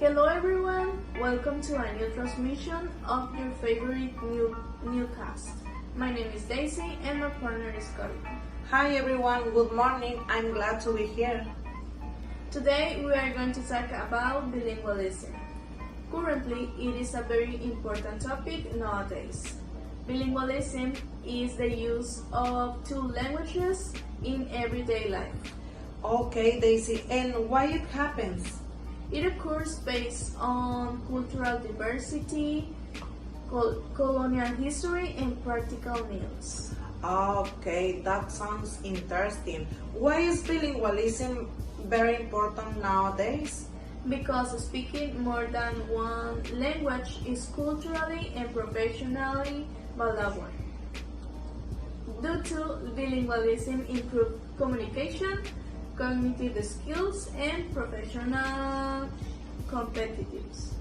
Hello everyone, welcome to a new transmission of your favorite new cast. My name is Daisy and my partner is Cody. Hi everyone, good morning. I'm glad to be here. Today we are going to talk about bilingualism. Currently, it is a very important topic nowadays. Bilingualism is the use of two languages in everyday life. Okay, Daisy, and why it happens? It occurs based on cultural diversity, colonial history, and practical needs. Okay, that sounds interesting. Why is bilingualism very important nowadays? Because speaking more than one language is culturally and professionally valuable. Due to bilingualism improves communication, cognitive skills, and professional competitiveness.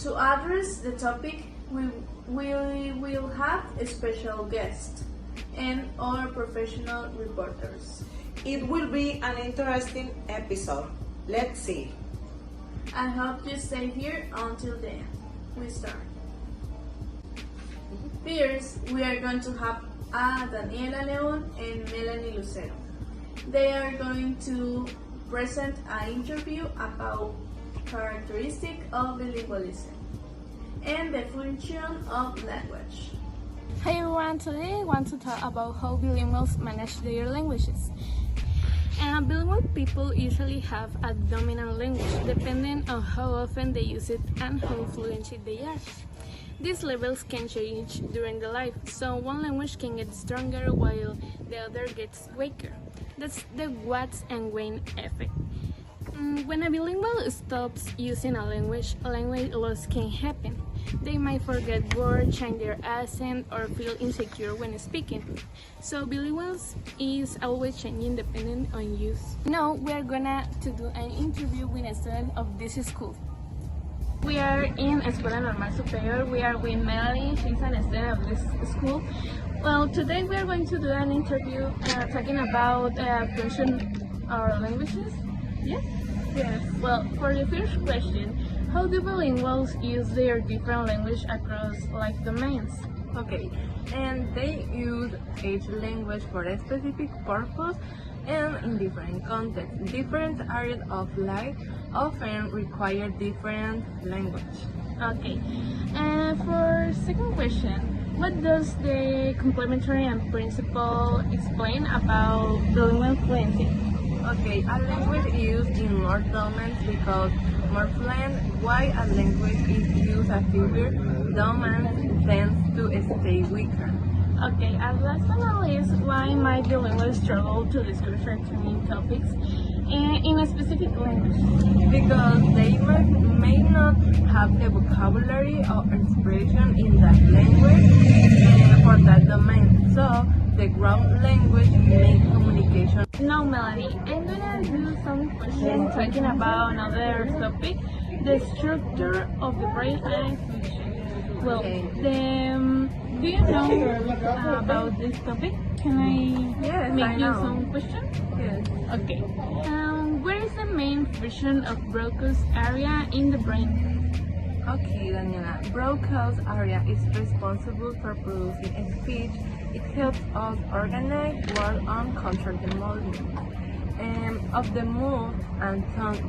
To address the topic, we will have a special guest and our professional reporters. It will be an interesting episode. Let's see. I hope you stay here until the end. We start. First, we are going to have Daniela Leon and Melanie Lucero. They are going to present an interview about characteristics of bilingualism and the function of language. Hi everyone, today I want to talk about how bilinguals manage their languages. Bilingual people usually have a dominant language depending on how often they use it and how fluent they are. These levels can change during the life, so one language can get stronger while the other gets weaker. That's the wax and wane effect. When a bilingual stops using a language loss can happen. They might forget words, change their accent, or feel insecure when speaking. So bilinguals is always changing depending on use. Now we are gonna to do an interview with a student of this school. We are in Escuela Normal Superior. We are with Melanie. She's an student of this school. Well, today we are going to do an interview talking about function our languages. Yes? Yes. Well, for the first question, how do bilinguals use their different language across like domains? Okay, and they use each language for a specific purpose and in different contexts. Different areas of life often require different language. Okay. And for second question, what does the complementary and principle explain about bilingual fluency? Okay, a language is used in more domains because more fluent, while a language is used as fewer domains tends to stay weaker. Okay, and last but not least, why might bilinguals struggle to discuss certain topics in a specific language? Because they may not have the vocabulary or expression in that language for that domain. So the ground language makes communication. Now, Melanie, I'm gonna do some questions talking about another topic, the structure of the brain and function. Well, do you know about this topic? Can I make you some questions? Yes. Okay. Where is the main function of Broca's area in the brain? Okay, Daniela. Broca's area is responsible for producing speech. It helps us organize, work, and control the movement of the mouth and tongue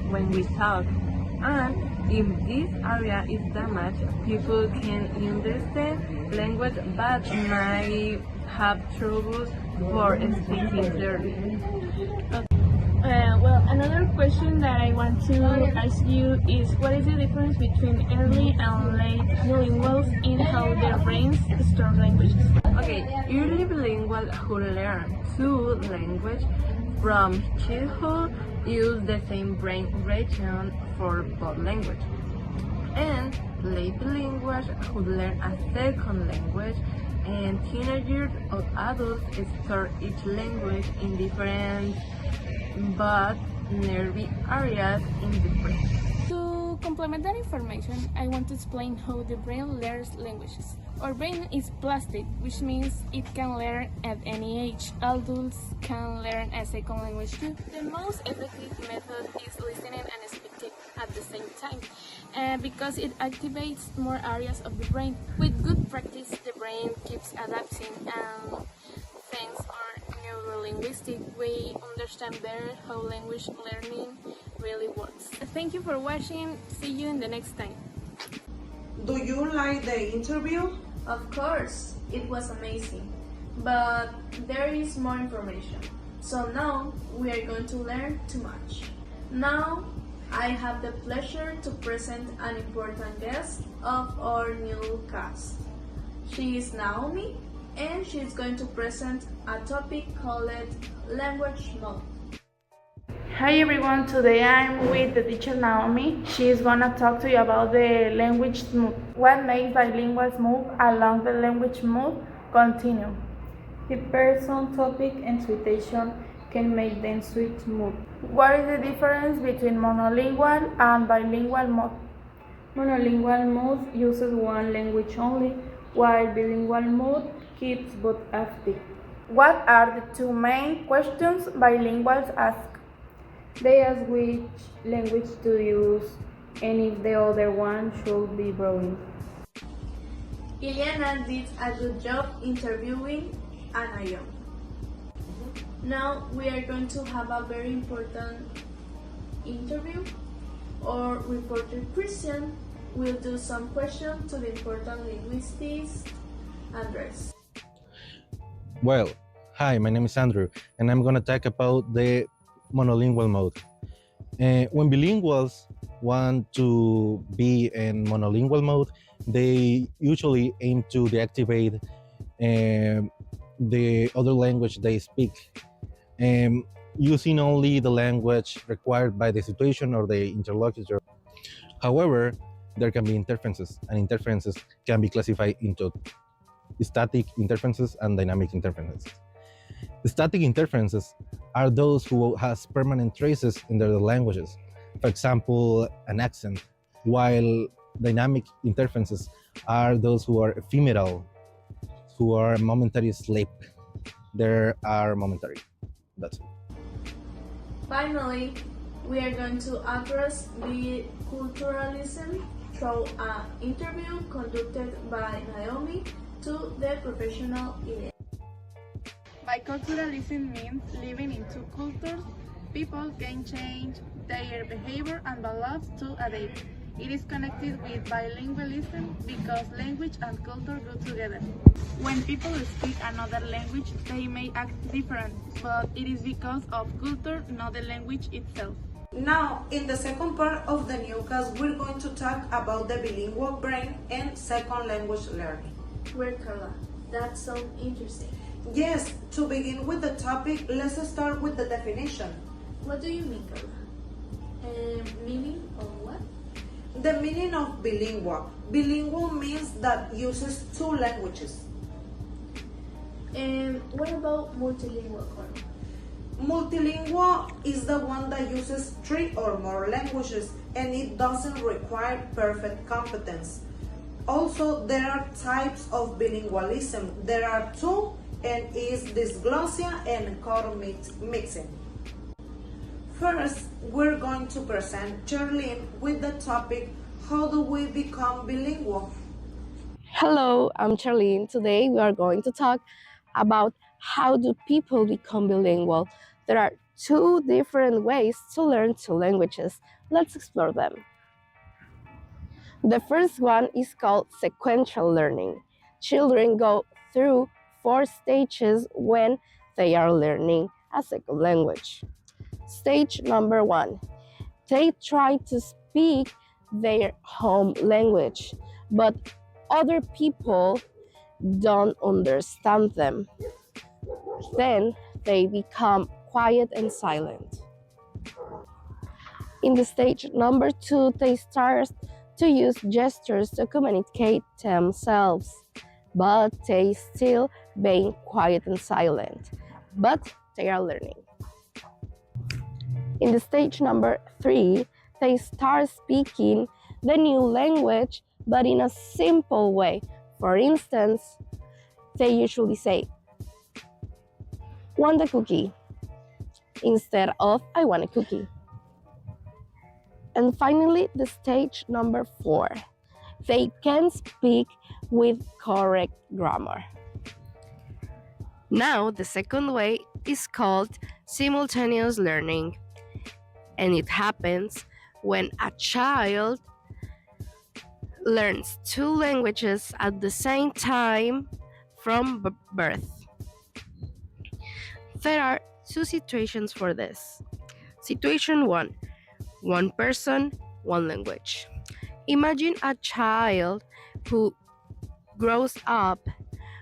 when we talk. And if this area is damaged, people can understand language but might have trouble for speaking clearly. Well, another question that I want to ask you is what is the difference between early and late bilinguals in how their brains store languages? Okay, early bilinguals who learn two languages from childhood use the same brain region for both languages. And late bilinguals who learn a second language and teenagers or adults store each language in different but nervy areas in the brain. To complement that information, I want to explain how the brain learns languages. Our brain is plastic, which means it can learn at any age. Adults can learn a second language too. The most effective method is listening and speaking at the same time, because it activates more areas of the brain. With good practice, the brain keeps adapting, and thanks our neurolinguistic, we understand better how language learning really works. Thank you for watching. See you in the next time. Do you like the interview? Of course, it was amazing, but there is more information. So now we are going to learn too much. Now I have the pleasure to present an important guest of our new cast. She is Naomi, and she is going to present a topic called language mode. Hi everyone, today I'm with the teacher Naomi. She is gonna talk to you about the language mood. What makes bilinguals move along the language mood continue? The person, topic, and situation can make them switch mood. What is the difference between monolingual and bilingual mode? Monolingual mode uses one language only, while bilingual mode keeps both active. What are the two main questions bilinguals ask? They ask which language to use and if the other one should be growing. Iliana did a good job interviewing Anayo. Now we are going to have a very important interview. Our reporter Christian will do some questions to the important linguist Andres. Well, hi, my name is Andrew, and I'm going to talk about the monolingual mode. When bilinguals want to be in monolingual mode, they usually aim to deactivate the other language they speak, using only the language required by the situation or the interlocutor. However, there can be interferences, and interferences can be classified into static interferences and dynamic interferences. The static interferences are those who has permanent traces in their languages, for example, an accent, while dynamic interferences are those who are ephemeral, who are momentary sleep. They are momentary. That's it. Finally, we are going to address biculturalism through an interview conducted by Naomi to the professional Iliana. Biculturalism means living in two cultures. People can change their behavior and beliefs to adapt. It is connected with bilingualism because language and culture go together. When people speak another language, they may act different, but it is because of culture, not the language itself. Now, in the second part of the new class, we're going to talk about the bilingual brain and second language learning. Well, Carla, that sounds interesting. Yes, to begin with the topic, let's start with the definition. What do you mean, Carla? Meaning of what? The meaning of bilingual. Bilingual means that uses two languages. And what about multilingual, Carla? Multilingual is the one that uses three or more languages and it doesn't require perfect competence. Also, there are types of bilingualism. There are two, and is dysglossia and codomixing. First, we're going to present Charlene with the topic, how do we become bilingual? Hello, I'm Charlene. Today we are going to talk about how do people become bilingual. There are two different ways to learn two languages. Let's explore them. The first one is called sequential learning. Children go through 4 stages when they are learning a second language. Stage number 1. They try to speak their home language, but other people don't understand them. Then they become quiet and silent. In the stage number 2, they start to use gestures to communicate themselves, but they still being quiet and silent, but they are learning. In the stage number 3, they start speaking the new language, but in a simple way. For instance, they usually say, want a cookie instead of I want a cookie. And finally, the stage number 4. They can speak with correct grammar. Now, the second way is called simultaneous learning, and it happens when a child learns two languages at the same time from birth. There are two situations for this. Situation 1, one person, one language. Imagine a child who grows up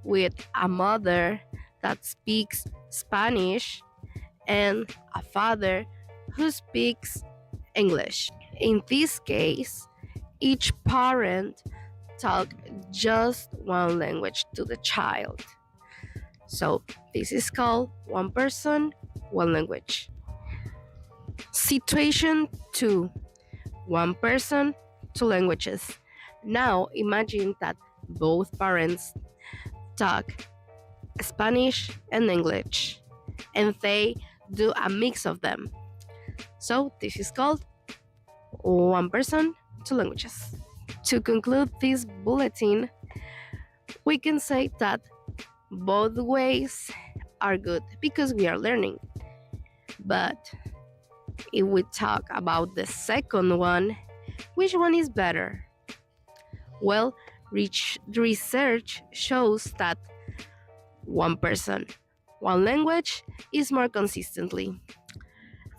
with a mother that speaks Spanish and a father who speaks English. In this case, each parent talk just one language to the child. So this is called one person, one language. Situation 2, one person, two languages. Now imagine that both parents talk Spanish and English, and they do a mix of them. So this is called one person, two languages. To conclude this bulletin, we can say that both ways are good because we are learning. But if we talk about the second one, which one is better? Well, research shows that one person, one language is more consistently.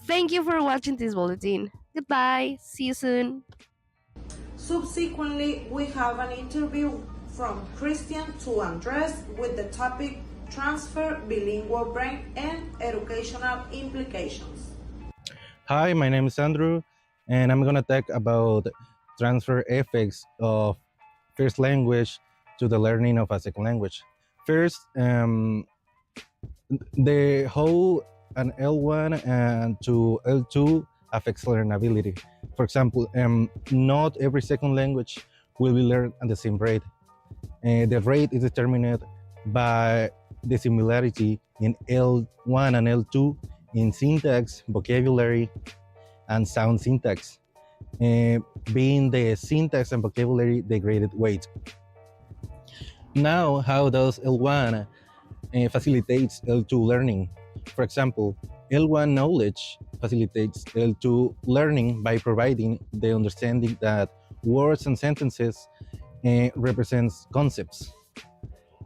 Thank you for watching this bulletin. Goodbye. See you soon. Subsequently, we have an interview from Christian to Andres with the topic Transfer Bilingual Brain and Educational Implications. Hi, my name is Andrew, and I'm gonna talk about transfer effects of first language to the learning of a second language. First, the how an L1 and to L2 affects learnability. For example, not every second language will be learned at the same rate. The rate is determined by the similarity in L1 and L2 in syntax, vocabulary, and sound syntax, being the syntax and vocabulary the graded weight. Now, how does L1 facilitates L2 learning? For example, L1 knowledge facilitates L2 learning by providing the understanding that words and sentences represents concepts.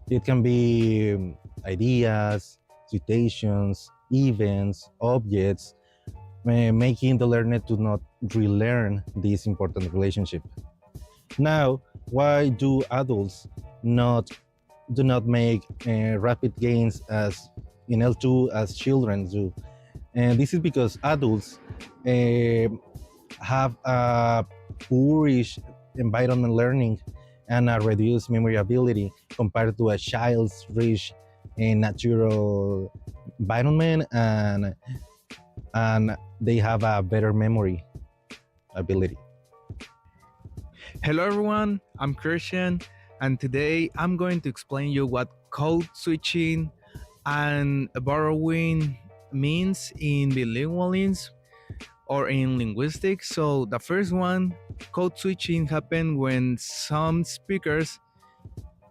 It can be ideas, situations, events, objects, making the learner to not relearn this important relationship. Now, why do adults do not make rapid gains as in L2 as children do? And this is because adults uh, have a poorish environment learning and a reduced memory ability compared to a child's rich natural environment, and they have a better memory ability. Hello everyone, I'm Christian, and today I'm going to explain you what code switching and borrowing means in bilingualism or in linguistics. So the first one, code switching happens when some speakers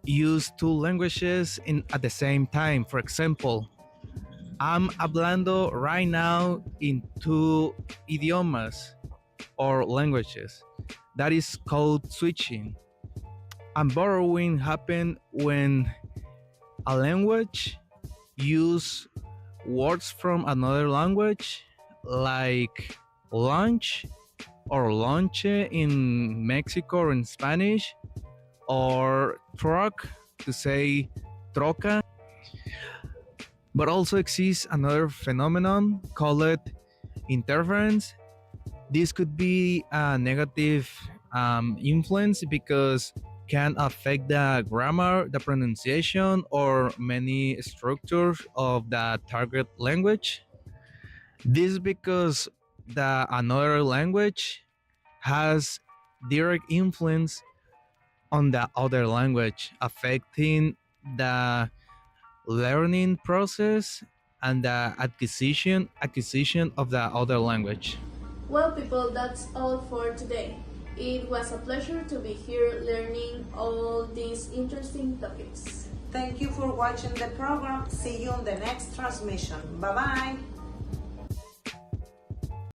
use two languages at the same time. For example, I'm hablando right now in two idiomas or languages. That is code switching. And borrowing happen when a language use words from another language, like lunch or lonche in Mexico or in Spanish, or truck to say troca. But also exists another phenomenon called interference. This could be a negative influence because can affect the grammar, the pronunciation, or many structures of the target language. This is because the another language has direct influence on the other language, affecting the learning process and the acquisition of the other language. Well, people, that's all for today. It was a pleasure to be here learning all these interesting topics. Thank you for watching the program. See you on the next transmission. Bye bye.